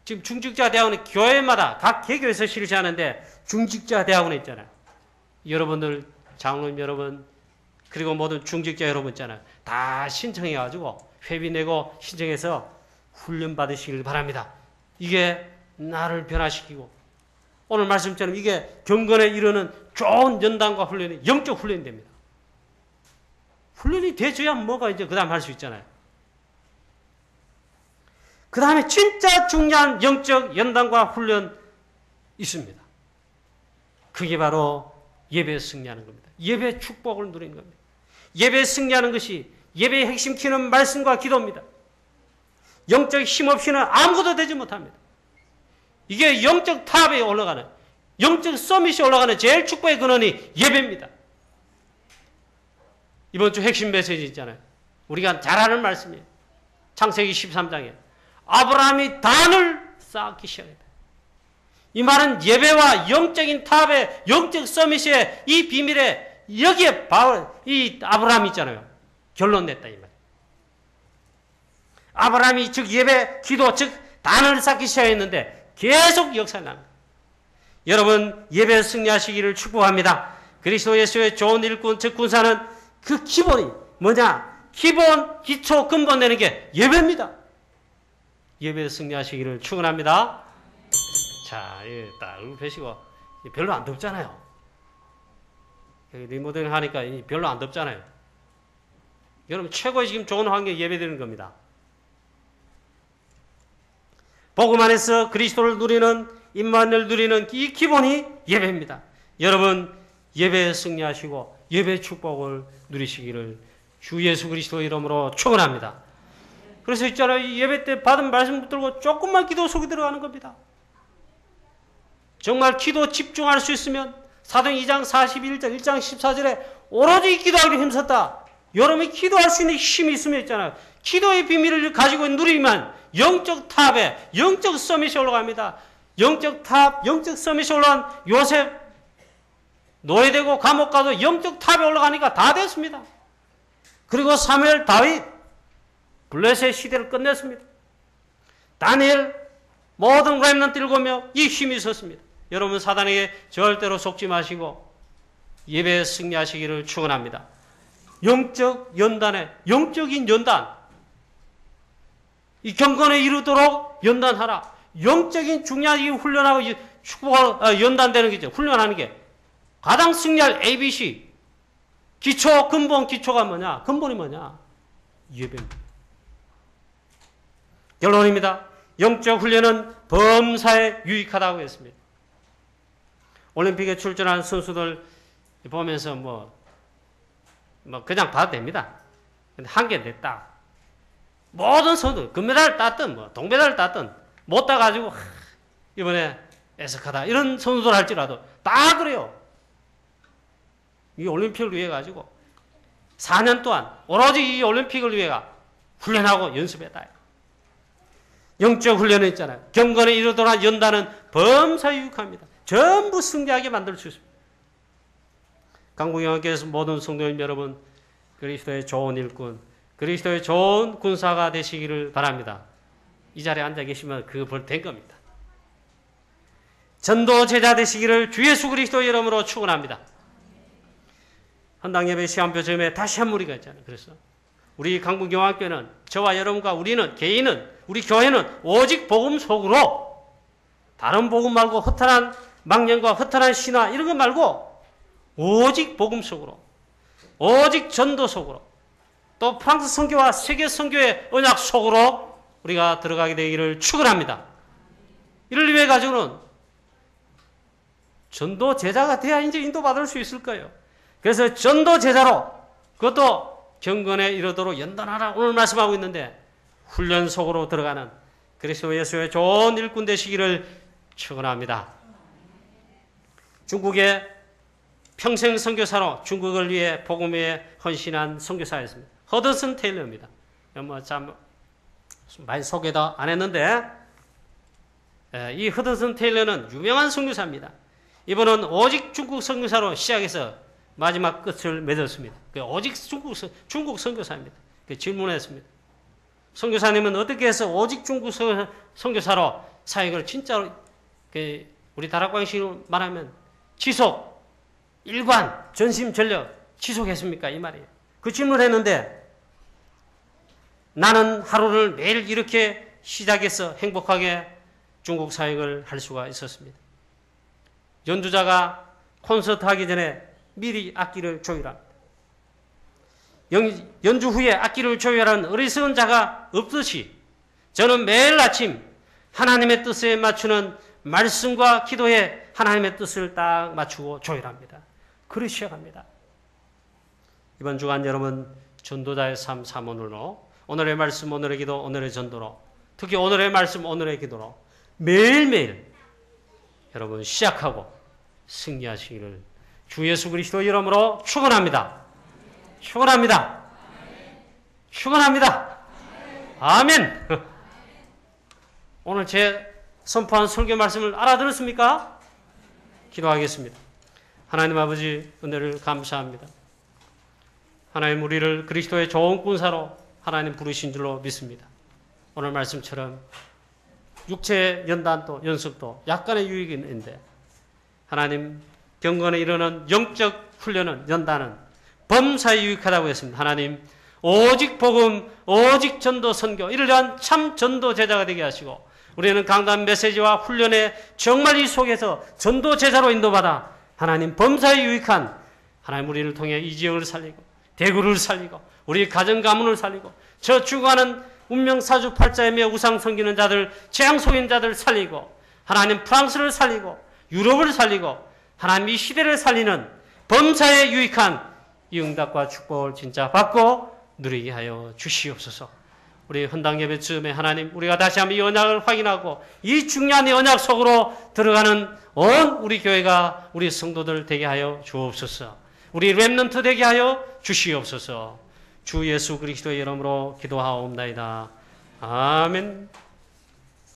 지금 중직자 대학원에 교회마다 각 개교에서 실시하는데 중직자 대학원에 있잖아요. 여러분들 장로님 여러분 그리고 모든 중직자 여러분 있잖아요. 다 신청해가지고 회비 내고 신청해서 훈련 받으시길 바랍니다. 이게 나를 변화시키고 오늘 말씀처럼 이게 경건에 이르는 좋은 연단과 훈련이 영적 훈련이 됩니다. 훈련이 돼줘야 뭐가 이제 그 다음 할 수 있잖아요. 그 다음에 진짜 중요한 영적 연단과 훈련 있습니다. 그게 바로 예배에 승리하는 겁니다. 예배의 축복을 누리는 겁니다. 예배에 승리하는 것이 예배의 핵심 키는 말씀과 기도입니다. 영적 힘 없이는 아무것도 되지 못합니다. 이게 영적 탑에 올라가는 영적 서밋이 올라가는 제일 축복의 근원이 예배입니다. 이번 주 핵심 메시지 있잖아요. 우리가 잘 아는 말씀이에요. 창세기 13장에 아브라함이 단을 쌓기 시작했다. 이 말은 예배와 영적인 탑의 영적 서밋의 이 비밀에 여기에 이 아브라함이 있잖아요. 결론 냈다 이 말. 아브라함이 즉 예배, 기도, 즉 단을 쌓기 시작했는데 계속 역사를 나는 거예요. 여러분 예배에 승리하시기를 축복합니다. 그리스도 예수의 좋은 일꾼, 즉 군사는 그 기본이 뭐냐? 기본, 기초, 근본 내는 게 예배입니다. 예배에 승리하시기를 축원합니다. 자, 딱 펴시고 별로 안 덥잖아요. 리모델링 하니까 별로 안 덥잖아요. 여러분 최고의 지금 좋은 환경에 예배드리는 겁니다. 복음 안에서 그리스도를 누리는 임마누엘 누리는 이 기본이 예배입니다. 여러분 예배에 승리하시고 예배의 축복을 누리시기를 주 예수 그리스도 이름으로 축원합니다. 그래서 있잖아요. 예배 때 받은 말씀 붙들고 조금만 기도 속에 들어가는 겁니다. 정말 기도 집중할 수 있으면 사도행 2장 41절 1장 14절에 오로지 기도하기를 힘썼다. 여러분이 기도할 수 있는 힘이 있으면 있잖아요. 기도의 비밀을 가지고 누리면 영적 탑에 영적 서밋이 올라갑니다. 영적 탑, 영적 서밋이 올라간 요셉 노예되고 감옥 가도 영적 탑에 올라가니까 다 됐습니다. 그리고 사무엘, 다윗 블레셋 시대를 끝냈습니다. 다니엘 모든 렘넌트 7명 이 힘이 있었습니다. 여러분 사단에게 절대로 속지 마시고 예배에 승리하시기를 축원합니다. 영적 연단에 영적인 연단 이 경건에 이르도록 연단하라. 영적인 중요한 이 훈련하고 축복을 연단되는 거죠. 훈련하는 게 가장 승리할 ABC 기초 근본 기초가 뭐냐? 근본이 뭐냐? 예배입니다. 결론입니다. 영적 훈련은 범사에 유익하다고 했습니다. 올림픽에 출전한 선수들 보면서 뭐 그냥 봐도 됩니다. 근데 한 개 냈다. 모든 선수 금메달 땄든 뭐 동메달 땄든 못 따가지고 이번에 애석하다 이런 선수들 할지라도 다 그래요. 이 올림픽을 위해 가지고 4년 동안 오로지 이 올림픽을 위해가 훈련하고 연습했다. 영적 훈련은 있잖아요. 경건에 이르도록 연단은 범사에 유익합니다. 전부 승리하게 만들 수 있습니다. 강국영학교에서 모든 성도님 여러분 그리스도의 좋은 일꾼, 그리스도의 좋은 군사가 되시기를 바랍니다. 이 자리에 앉아 계시면 그거 벌 된 겁니다. 전도 제자 되시기를 주 예수 그리스도 이름으로 축원합니다. 헌당 예배 시간표 점에 다시 한 무리가 있잖아요. 그래서 우리 강북영학교는 저와 여러분과 우리는 개인은 우리 교회는 오직 복음 속으로 다른 복음 말고 허탄한 망령과 허탄한 신화 이런 거 말고 오직 복음 속으로 오직 전도 속으로 또 프랑스 선교와 세계 선교의 언약 속으로 우리가 들어가게 되기를 축원합니다. 이를 위해 가지고는 전도 제자가 돼야 이제 인도받을 수 있을 거예요. 그래서 전도 제자로 그것도 경건에 이르도록 연단하라 오늘 말씀하고 있는데 훈련 속으로 들어가는 그리스도 예수의 좋은 일꾼 되시기를 축원합니다. 중국의 평생 선교사로 중국을 위해 복음에 헌신한 선교사였습니다. 허드슨 테일러입니다. 참 많이 소개도 안 했는데 이 허드슨 테일러는 유명한 선교사입니다. 이분은 오직 중국 선교사로 시작해서 마지막 끝을 맺었습니다. 오직 중국 선교사입니다. 질문했습니다. 선교사님은 어떻게 해서 오직 중국 선교사로 사역을 진짜로 우리 다락방식으로 말하면 지속, 일관, 전심, 전력 지속했습니까? 이 말이에요. 그 질문을 했는데 나는 하루를 매일 이렇게 시작해서 행복하게 중국 사역을 할 수가 있었습니다. 연주자가 콘서트 하기 전에 미리 악기를 조율합니다. 연주 후에 악기를 조율하는 어리석은 자가 없듯이 저는 매일 아침 하나님의 뜻에 맞추는 말씀과 기도에 하나님의 뜻을 딱 맞추고 조율합니다. 그렇게 시작합니다. 이번 주간 여러분 전도자의 삶 사모늘로 오늘의 말씀, 오늘의 기도, 오늘의 전도로 특히 오늘의 말씀, 오늘의 기도로 매일매일 여러분 시작하고 승리하시기를 주 예수 그리스도 이름으로 축원합니다. 축원합니다. 축원합니다. 아멘. 오늘 제 선포한 설교 말씀을 알아들었습니까? 기도하겠습니다. 하나님 아버지 은혜를 감사합니다. 하나님 우리를 그리스도의 좋은 군사로 하나님 부르신 줄로 믿습니다. 오늘 말씀처럼 육체 연단도 연습도 약간의 유익이 있는데 하나님 경건에 이르는 영적 훈련은 연단은 범사에 유익하다고 했습니다. 하나님 오직 복음, 오직 전도 선교 이를 위한 참 전도 제자가 되게 하시고 우리는 강단 메시지와 훈련에 정말 이 속에서 전도 제자로 인도받아 하나님 범사에 유익한 하나님 우리를 통해 이 지역을 살리고 대구를 살리고 우리 가정 가문을 살리고 저 죽어가는 운명 사주팔자이며 우상 섬기는 자들 재앙 속인 자들 살리고 하나님 프랑스를 살리고 유럽을 살리고 하나님 이 시대를 살리는 범사에 유익한 이 응답과 축복을 진짜 받고 누리게 하여 주시옵소서. 우리 헌당 예배 즈음에 하나님 우리가 다시 한번 이 언약을 확인하고 이 중요한 이 언약 속으로 들어가는 온 우리 교회가 우리 성도들 되게 하여 주옵소서. 우리 렘넌트 되게 하여 주시옵소서. 주 예수 그리스도의 이름으로 기도하옵나이다. 아멘.